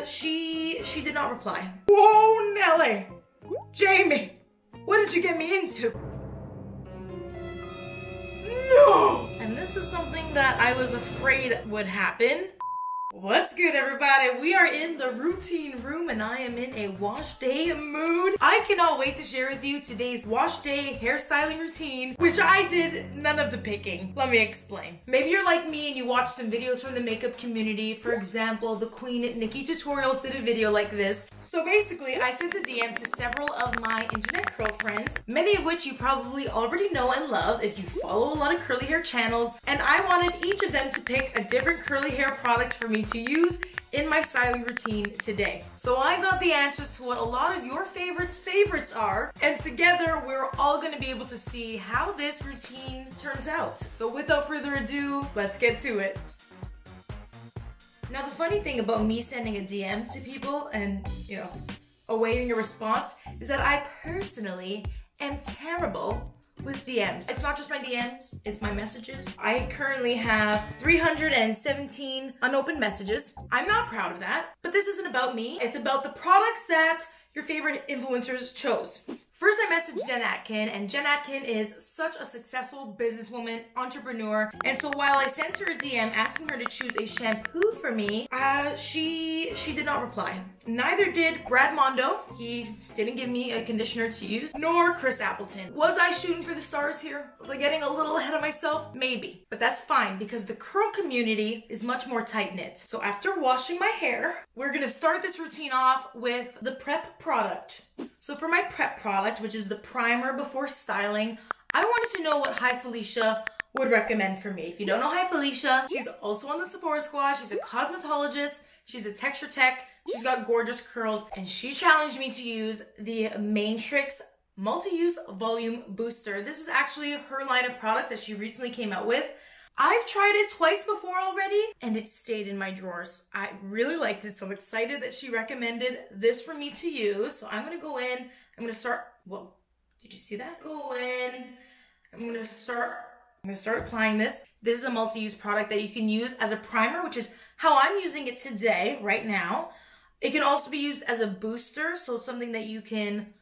She did not reply. Whoa, Nelly! Jayme, what did you get me into? No! And this is something that I was afraid would happen. What's good, everybody? We are in the routine room and I am in a wash day mood. I cannot wait to share with you today's wash day hairstyling routine, which I did none of the picking. Let me explain. Maybe you're like me and you watch some videos from the makeup community. For example, the Queen Nikki Tutorials did a video like this. So basically, I sent a DM to several of my internet girlfriends, many of which you probably already know and love if you follow a lot of curly hair channels, and I wanted each of them to pick a different curly hair product for me to use in my styling routine today. So I got the answers to what a lot of your favorites are, and together we're all gonna be able to see how this routine turns out. So without further ado, let's get to it. Now the funny thing about me sending a DM to people and, awaiting a response is that I personally am terrible with DMs. It's not just my DMs, it's my messages. I currently have 317 unopened messages. I'm not proud of that, but this isn't about me. It's about the products that your favorite influencers chose. First, I messaged Jen Atkin, and Jen Atkin is such a successful businesswoman, entrepreneur, and so while I sent her a DM asking her to choose a shampoo for me, she did not reply. Neither did Brad Mondo. He didn't give me a conditioner to use, nor Chris Appleton. Was I shooting for the stars here? Was I getting a little ahead of myself? Maybe, but that's fine because the curl community is much more tight-knit. So after washing my hair, we're gonna start this routine off with the prep product. So for my prep product, which is the primer before styling, I wanted to know what Hi Felicia would recommend for me. If you don't know Hi Felicia, she's also on the Sephora Squad. She's a cosmetologist. She's a texture tech. She's got gorgeous curls, and she challenged me to use the ManeTrxx Multi-Use Volume Booster. This is actually her line of products that she recently came out with. I've tried it twice before already, and it stayed in my drawers. I really liked it, so I'm excited that she recommended this for me to use. So I'm gonna go in, I'm gonna start, whoa, did you see that? Go in, I'm gonna start applying this. This is a multi-use product that you can use as a primer, which is how I'm using it today, right now. It can also be used as a booster, so something that you can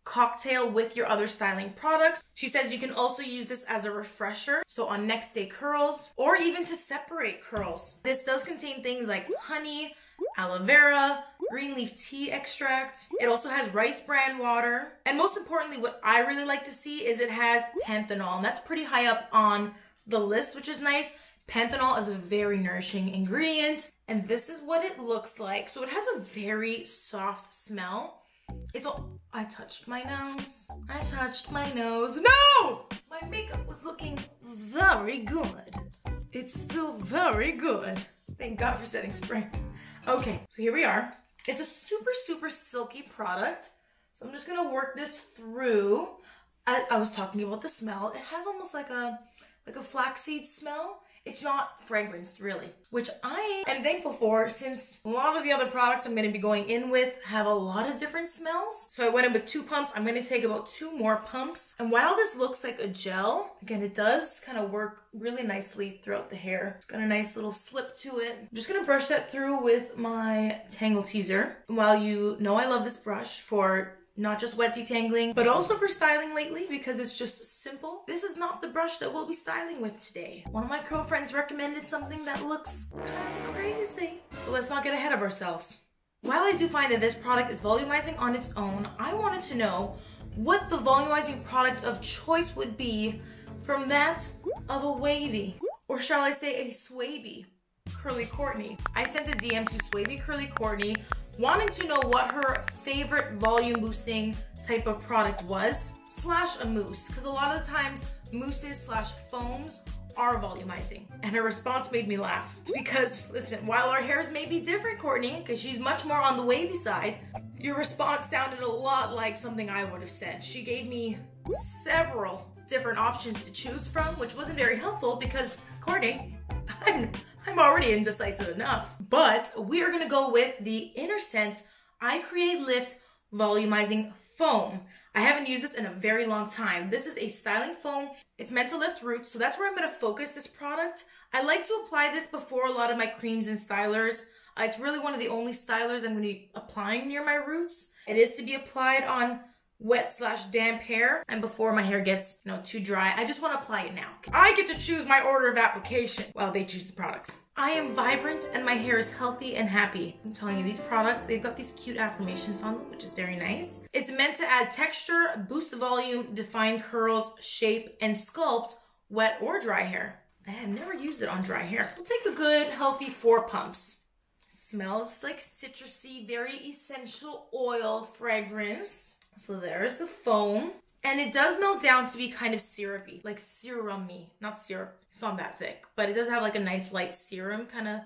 cocktail with your other styling products. She says you can also use this as a refresher, so on next day curls, or even to separate curls. This does contain things like honey, aloe vera, green leaf tea extract. It also has rice bran water. And most importantly, what I really like to see is it has panthenol, and that's pretty high up on the list, which is nice. Panthenol is a very nourishing ingredient, and this is what it looks like. So it has a very soft smell. I touched my nose. I touched my nose. No! My makeup was looking very good. It's still very good. Thank God for setting spray. Okay, so here we are. It's a super, super silky product. So I'm just gonna work this through. I was talking about the smell. It has almost like a flaxseed smell. It's not fragranced really, which I am thankful for since a lot of the other products I'm gonna be going in with have a lot of different smells. So I went in with 2 pumps. I'm gonna take about 2 more pumps. And while this looks like a gel, again, it does kind of work really nicely throughout the hair. It's got a nice little slip to it. I'm just gonna brush that through with my Tangle Teezer. And while you know I love this brush for not just wet detangling, but also for styling lately because it's just simple. This is not the brush that we'll be styling with today. One of my girlfriends recommended something that looks kind of crazy. But let's not get ahead of ourselves. While I do find that this product is volumizing on its own, I wanted to know what the volumizing product of choice would be from that of a wavy, or shall I say a Swavy Curly Courtney. I sent a DM to Swavy Curly Courtney wanting to know what her favorite volume boosting type of product was, / a mousse, because a lot of the times mousses / foams are volumizing. And her response made me laugh because, listen, while our hairs may be different, Courtney, because she's much more on the wavy side, your response sounded a lot like something I would have said. She gave me several different options to choose from, which wasn't very helpful because, Courtney, I'm already indecisive enough. But we are gonna go with the Innersense I Create Lift Volumizing Foam. I haven't used this in a very long time. This is a styling foam. It's meant to lift roots, so that's where I'm gonna focus this product. I like to apply this before a lot of my creams and stylers. It's really one of the only stylers I'm going to be applying near my roots. It is to be applied on wet/damp hair, and before my hair gets, you know, too dry. I just want to apply it now. I get to choose my order of application while they choose the products. I am vibrant and my hair is healthy and happy. I'm telling you, these products, they've got these cute affirmations on them, which is very nice. It's meant to add texture, boost the volume, define curls, shape, and sculpt wet or dry hair. I have never used it on dry hair. We'll take a good, healthy 4 pumps. It smells like citrusy, very essential oil fragrance. So there's the foam. And it does melt down to be kind of syrupy, like serum-y, not syrup. It's not that thick, but it does have like a nice light serum kind of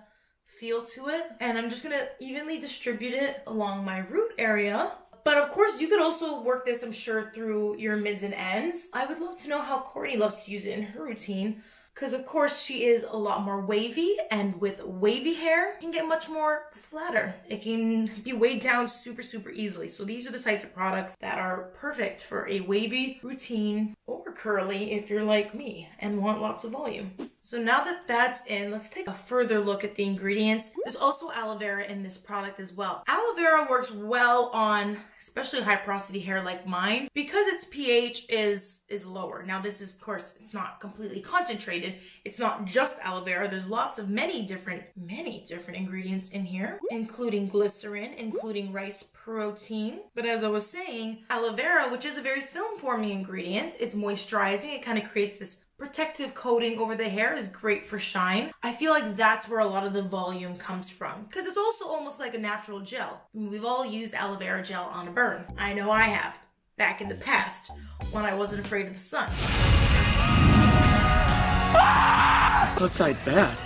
feel to it. And I'm just gonna evenly distribute it along my root area. But of course, you could also work this, I'm sure, through your mids and ends. I would love to know how Courtney loves to use it in her routine, because of course she is a lot more wavy, and with wavy hair, it can get much more flatter. It can be weighed down super, super easily. So these are the types of products that are perfect for a wavy routine, or curly if you're like me and want lots of volume. So now that that's in, let's take a further look at the ingredients. There's also aloe vera in this product as well. Aloe vera works well on especially high porosity hair like mine because its pH is lower. Now this is, of course, it's not completely concentrated. It's not just aloe vera. There's lots of many different ingredients in here, including glycerin, including rice protein. But as I was saying, aloe vera, which is a very film-forming ingredient, it's moisturizing. It kind of creates this protective coating over the hair, is great for shine. I feel like that's where a lot of the volume comes from, because it's also almost like a natural gel. I mean, we've all used aloe vera gel on a burn. I know I have, back in the past, when I wasn't afraid of the sun. Outside bad.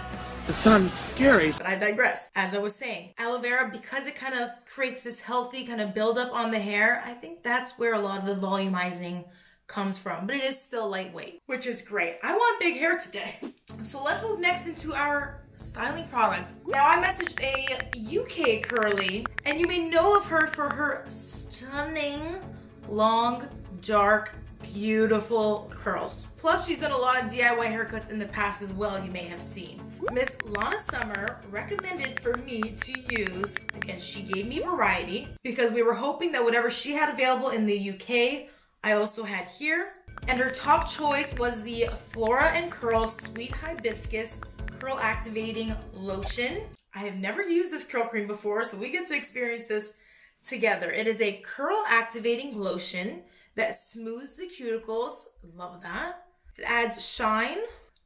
The sun's scary. But I digress. As I was saying, aloe vera, because it kind of creates this healthy kind of buildup on the hair, I think that's where a lot of the volumizing comes from, but it is still lightweight, which is great. I want big hair today. So let's move next into our styling product. Now I messaged a UK curly, and you may know of her for her stunning, long, dark, beautiful curls. Plus she's done a lot of DIY haircuts in the past as well, you may have seen. Miss Lana Summer recommended for me to use, again, she gave me variety, because we were hoping that whatever she had available in the UK, I also had here. And her top choice was the Flora and Curl Sweet Hibiscus Curl Activating Lotion. I have never used this curl cream before, so we get to experience this together. It is a curl activating lotion that smooths the cuticles, love that. It adds shine,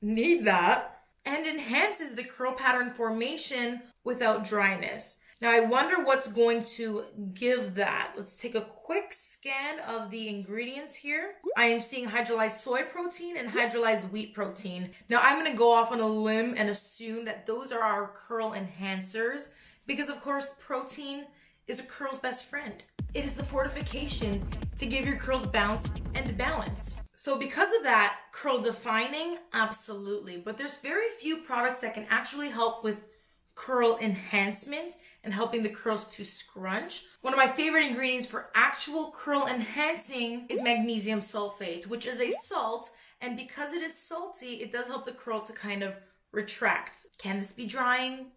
need that, and enhances the curl pattern formation without dryness. Now I wonder what's going to give that. Let's take a quick scan of the ingredients here. I am seeing hydrolyzed soy protein and hydrolyzed wheat protein. Now I'm gonna go off on a limb and assume that those are our curl enhancers, because of course protein is a curl's best friend. It is the fortification to give your curls bounce and balance. So because of that, curl defining, absolutely. But there's very few products that can actually help with curl enhancement and helping the curls to scrunch. One of my favorite ingredients for actual curl enhancing is magnesium sulfate, which is a salt, and because it is salty, it does help the curl to kind of retract. Can this be drying?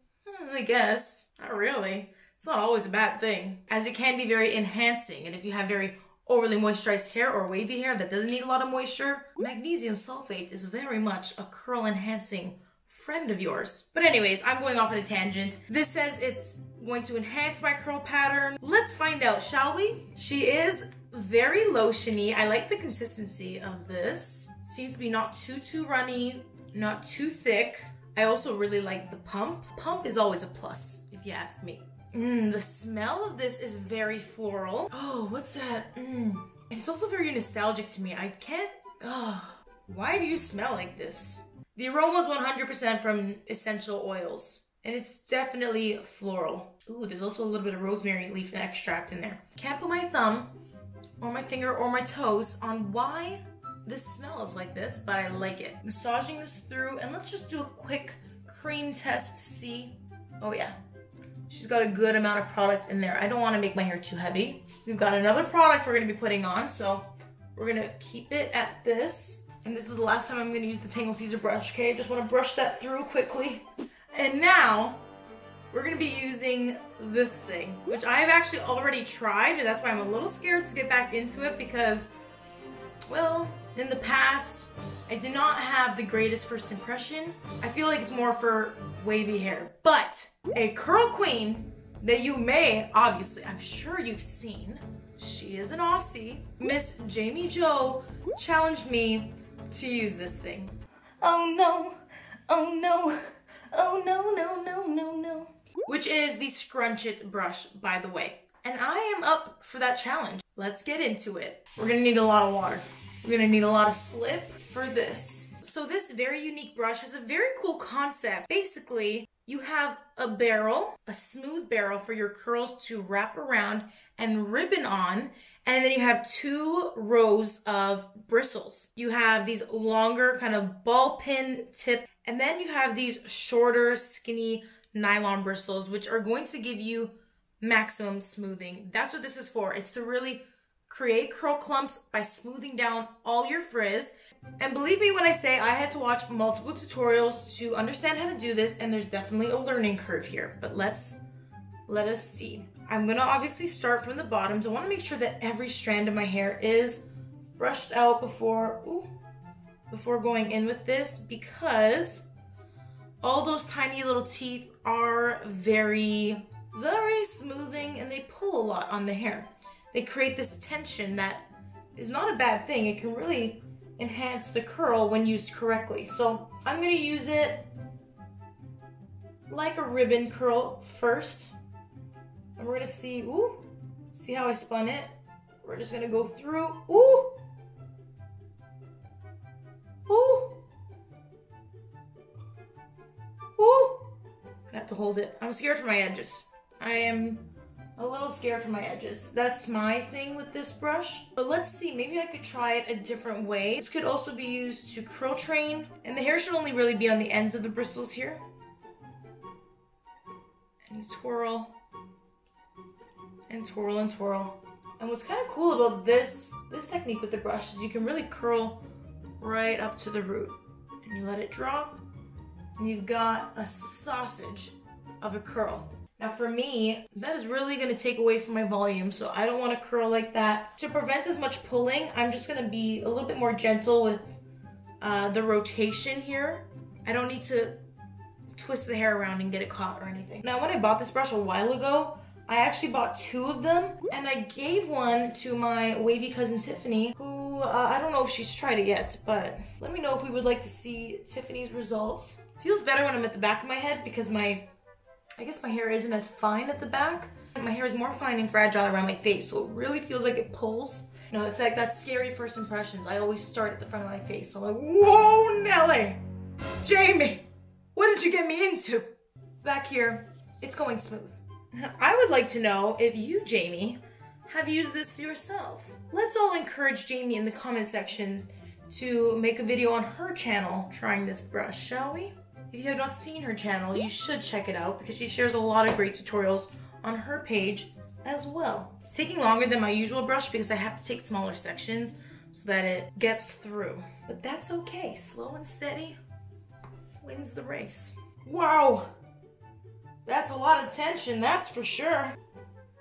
I guess. Not really. It's not always a bad thing, as it can be very enhancing. And if you have very overly moisturized hair or wavy hair that doesn't need a lot of moisture, magnesium sulfate is very much a curl enhancing friend of yours. But anyways, I'm going off on a tangent. This says it's going to enhance my curl pattern. Let's find out, shall we? She is very lotiony. I like the consistency of this. Seems to be not too runny, not too thick. I also really like the pump. Pump is always a plus, if you ask me. The smell of this is very floral. Oh, what's that? It's also very nostalgic to me. I can't, why do you smell like this? The aroma is 100% from essential oils, and it's definitely floral. Ooh, there's also a little bit of rosemary leaf extract in there. Can't put my thumb or my finger or my toes on why this smells like this, but I like it. Massaging this through, and let's just do a quick cream test to see. Oh yeah, she's got a good amount of product in there. I don't want to make my hair too heavy. We've got another product we're going to be putting on, so we're going to keep it at this. And this is the last time I'm going to use the Tangle Teezer brush, okay? Just want to brush that through quickly. And now, we're gonna be using this thing, which I've actually already tried, and that's why I'm a little scared to get back into it because, well, in the past, I did not have the greatest first impression. I feel like it's more for wavy hair, but a curl queen that you may, obviously, I'm sure you've seen, she is an Aussie, Miss Jayme Jo challenged me to use this thing. Oh no, oh no, oh no, no, no, no, no. Which is the Scrunch It Brush, by the way. And I am up for that challenge. Let's get into it. We're gonna need a lot of water. We're gonna need a lot of slip for this. So this very unique brush has a very cool concept. Basically, you have a barrel, a smooth barrel for your curls to wrap around and ribbon on, and then you have 2 rows of bristles. You have these longer kind of ball pin tip, and then you have these shorter, skinny nylon bristles, which are going to give you maximum smoothing. That's what this is for. It's to really create curl clumps by smoothing down all your frizz. And believe me when I say I had to watch multiple tutorials to understand how to do this, and there's definitely a learning curve here, but let us see. I'm gonna obviously start from the bottom, so I wanna make sure that every strand of my hair is brushed out before going in with this, because all those tiny little teeth are very, very smoothing, and they pull a lot on the hair. They create this tension that is not a bad thing. It can really enhance the curl when used correctly. So I'm gonna use it like a ribbon curl first. And we're gonna see, see how I spun it? We're just gonna go through, I have to hold it. I'm scared for my edges. I am a little scared for my edges. That's my thing with this brush. But let's see, maybe I could try it a different way. This could also be used to curl train, and the hair should only really be on the ends of the bristles here. And you twirl, and twirl, and twirl. And what's kind of cool about this technique with the brush is you can really curl right up to the root. And you let it drop, and you've got a sausage of a curl. Now for me, that is really gonna take away from my volume, so I don't wanna curl like that. To prevent as much pulling, I'm just gonna be a little bit more gentle with the rotation here. I don't need to twist the hair around and get it caught or anything. Now when I bought this brush a while ago, I actually bought 2 of them, and I gave one to my wavy cousin Tiffany, who I don't know if she's tried it yet, but let me know if we would like to see Tiffany's results. Feels better when I'm at the back of my head because I guess my hair isn't as fine at the back. My hair is more fine and fragile around my face, so it really feels like it pulls. You know, it's like that scary first impressions. I always start at the front of my face, so I'm like, whoa, Nelly! Jayme, what did you get me into? Back here, it's going smooth. I would like to know if you, Jayme, have used this yourself. Let's all encourage Jayme in the comment section to make a video on her channel trying this brush, shall we? If you have not seen her channel, you should check it out because she shares a lot of great tutorials on her page as well. It's taking longer than my usual brush because I have to take smaller sections so that it gets through. But that's okay, slow and steady wins the race. Wow, that's a lot of tension, that's for sure.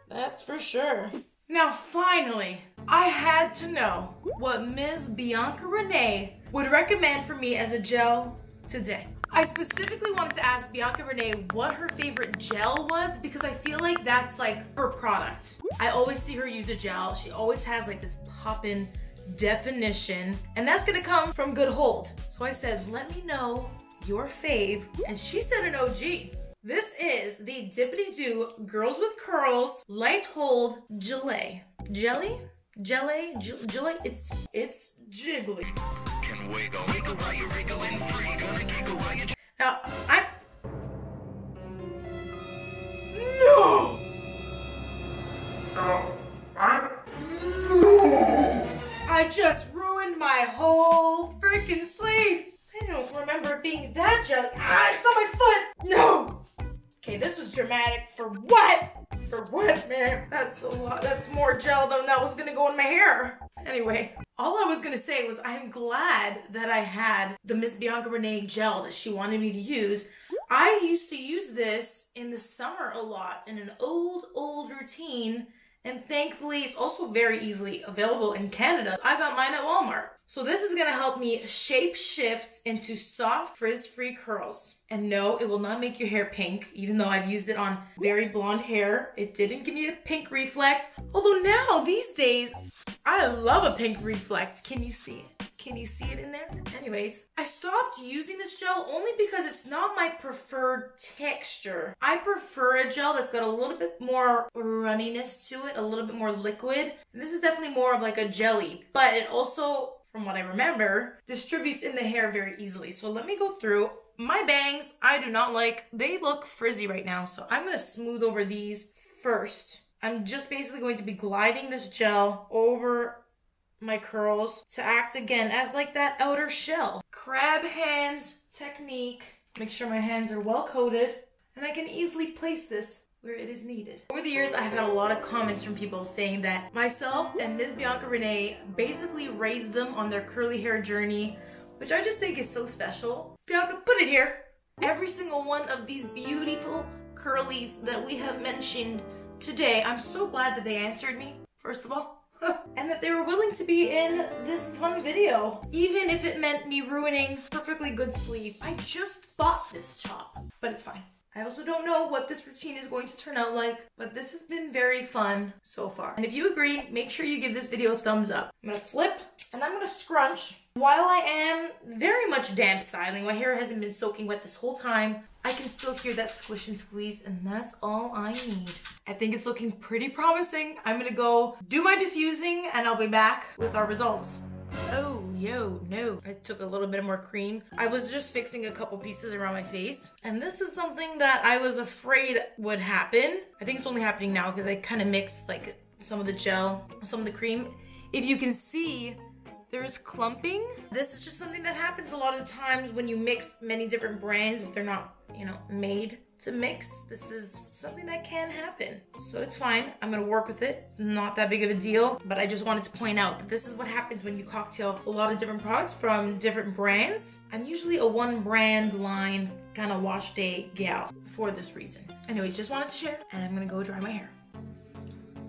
That's for sure. Now finally, I had to know what Ms. Bianca Renee would recommend for me as a gel today. I specifically wanted to ask Bianca Renee what her favorite gel was because I feel like that's like her product. I always see her use a gel. She always has like this pop-in definition, and that's gonna come from Good Hold. So I said, let me know your fave, and she said an OG. This is the Dippity-do Girls with Curls Light Hold Gelée. Gelée? Gelée? Gelée? It's jiggly. Now, No! I just ruined my whole freaking sleeve. I don't remember it being that jelly. It's on my foot. No! Okay, this was dramatic. For what? For what, man? That's a lot. That's more gel than that was gonna go in my hair. Anyway, all I was gonna say was I'm glad that I had the Miss Bianca Renee gel that she wanted me to use. I used to use this in the summer a lot in an old routine, and thankfully it's also very easily available in Canada. I got mine at Walmart. So this is gonna help me shape shift into soft frizz-free curls. And no, it will not make your hair pink, even though I've used it on very blonde hair. It didn't give me a pink reflect. Although now, these days, I love a pink reflect. Can you see it? Can you see it in there? Anyways, I stopped using this gel only because it's not my preferred texture. I prefer a gel that's got a little bit more runniness to it, a little bit more liquid. And this is definitely more of like a jelly, but it also, from what I remember, distributes in the hair very easily. So let me go through. My bangs, I do not like. They look frizzy right now, so I'm gonna smooth over these first. I'm just basically going to be gliding this gel over my curls to act again as like that outer shell. Crab hands technique. Make sure my hands are well coated, and I can easily place this where it is needed. Over the years, I've had a lot of comments from people saying that myself and Ms. Bianca Renee basically raised them on their curly hair journey, which I just think is so special. Bianca, put it here. Every single one of these beautiful curlies that we have mentioned today, I'm so glad that they answered me, first of all, and that they were willing to be in this fun video, even if it meant me ruining perfectly good sleep. I just bought this chop, but it's fine. I also don't know what this routine is going to turn out like, but this has been very fun so far. And if you agree, make sure you give this video a thumbs up. I'm gonna flip and I'm gonna scrunch. While I am very much damp styling, my hair hasn't been soaking wet this whole time, I can still hear that squish and squeeze, and that's all I need. I think it's looking pretty promising. I'm gonna go do my diffusing and I'll be back with our results. Oh, no. I took a little bit more cream. I was just fixing a couple pieces around my face. And this is something that I was afraid would happen. I think it's only happening now because I kind of mixed like some of the gel, some of the cream. If you can see, there is clumping. This is just something that happens a lot of the times when you mix many different brands, if they're not, you know, made to mix. This is something that can happen. So it's fine. I'm gonna work with it. Not that big of a deal, but I just wanted to point out that this is what happens when you cocktail a lot of different products from different brands. I'm usually a one brand line kind of wash day gal for this reason. Anyways, just wanted to share, and I'm gonna go dry my hair.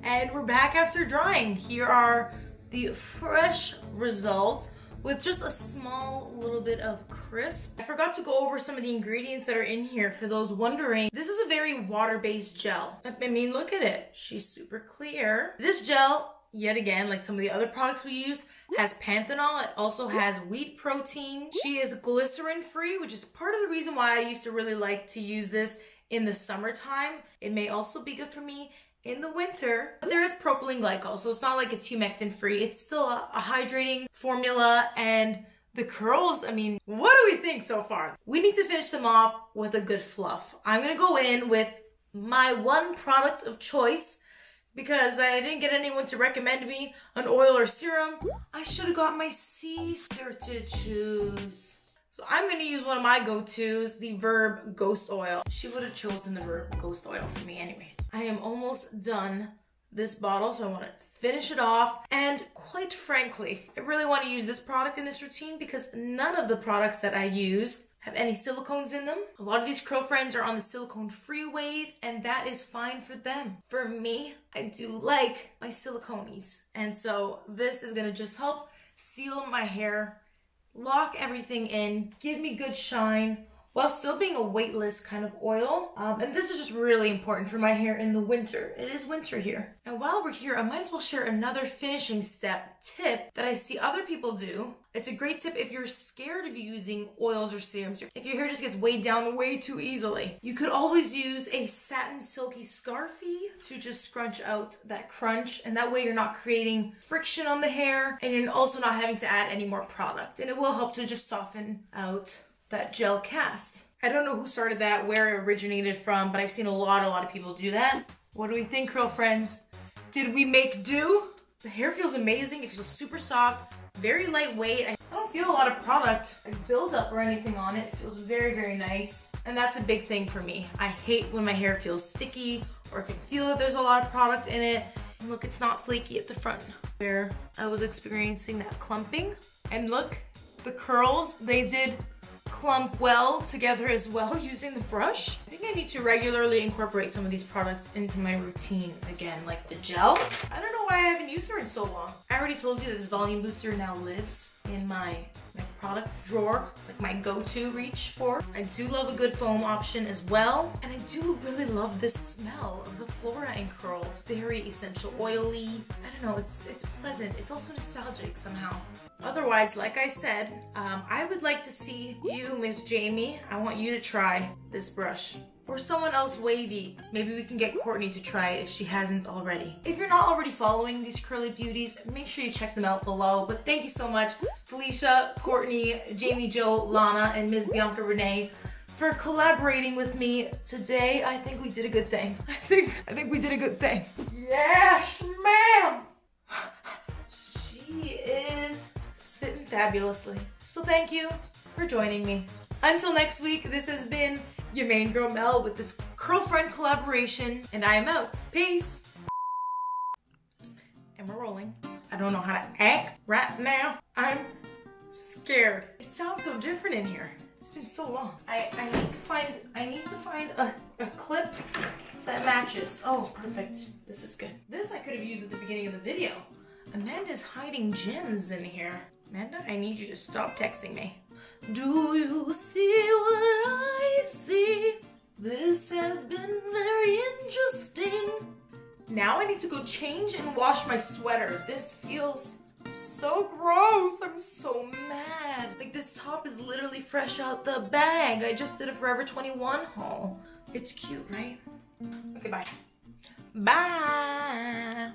And we're back after drying. Here are the fresh results with just a small little bit of crisp. I forgot to go over some of the ingredients that are in here for those wondering. This is a very water-based gel. I mean, look at it. She's super clear. This gel, yet again, like some of the other products we use, has panthenol. It also has wheat protein. She is glycerin-free, which is part of the reason why I used to really like to use this in the summertime. It may also be good for me in the winter, but there is propylene glycol, so it's not like it's humectant free. It's still a hydrating formula, and the curls, I mean, what do we think so far? We need to finish them off with a good fluff. I'm gonna go in with my one product of choice because I didn't get anyone to recommend me an oil or serum. I should have got my sister to choose. So I'm gonna use one of my go-tos, the Verb Ghost Oil. She would have chosen the Verb Ghost Oil for me anyways. I am almost done this bottle, so I wanna finish it off. And quite frankly, I really wanna use this product in this routine because none of the products that I used have any silicones in them. A lot of these curl friends are on the silicone-free wave, and that is fine for them. For me, I do like my silicones. And so this is gonna just help seal my hair, lock everything in, give me good shine, while still being a weightless kind of oil. And this is just really important for my hair in the winter. It is winter here. And while we're here, I might as well share another finishing step tip that I see other people do. It's a great tip if you're scared of using oils or serums, if your hair just gets weighed down way too easily. You could always use a satin silky scarfie to just scrunch out that crunch, and that way you're not creating friction on the hair, and you're also not having to add any more product, and it will help to just soften out that gel cast. I don't know who started that, where it originated from, but I've seen a lot of people do that. What do we think, curl friends? Did we make do? The hair feels amazing. It feels super soft, very lightweight. I don't feel a lot of product like buildup or anything on it. It feels very, very nice. And that's a big thing for me. I hate when my hair feels sticky or I can feel that there's a lot of product in it. And look, it's not flaky at the front where I was experiencing that clumping. And look, the curls, they did clump well together as well using the brush. I think I need to regularly incorporate some of these products into my routine again, like the gel. I don't know why I haven't used her in so long. I already told you that this volume booster now lives in my product drawer, like my go-to reach for. I do love a good foam option as well. And I do really love this smell of the Flora and Curl. Very essential oily. I don't know, it's pleasant. It's also nostalgic somehow. Otherwise, like I said, I would like to see you, Miss Jayme. I want you to try this brush. Or someone else wavy. Maybe we can get Courtney to try it if she hasn't already. If you're not already following these curly beauties, make sure you check them out below. But thank you so much, Felicia, Courtney, Jayme Jo, Lana, and Ms. Bianca Renee for collaborating with me today. I think we did a good thing. I think we did a good thing. Yes, ma'am! She is sitting fabulously. So thank you for joining me. Until next week, this has been your main girl Mel with this Curlfriend collaboration, and I am out. Peace. And we're rolling. I don't know how to act right now. I'm scared. It sounds so different in here. It's been so long. I need to find a clip that matches. Oh, perfect. This is good. This I could have used at the beginning of the video. Amanda's hiding gems in here. Amanda, I need you to stop texting me. Do you see what I see? This has been very interesting. Now I need to go change and wash my sweater. This feels so gross. I'm so mad. Like this top is literally fresh out the bag. I just did a Forever 21 haul. It's cute, right? Okay, bye. Bye.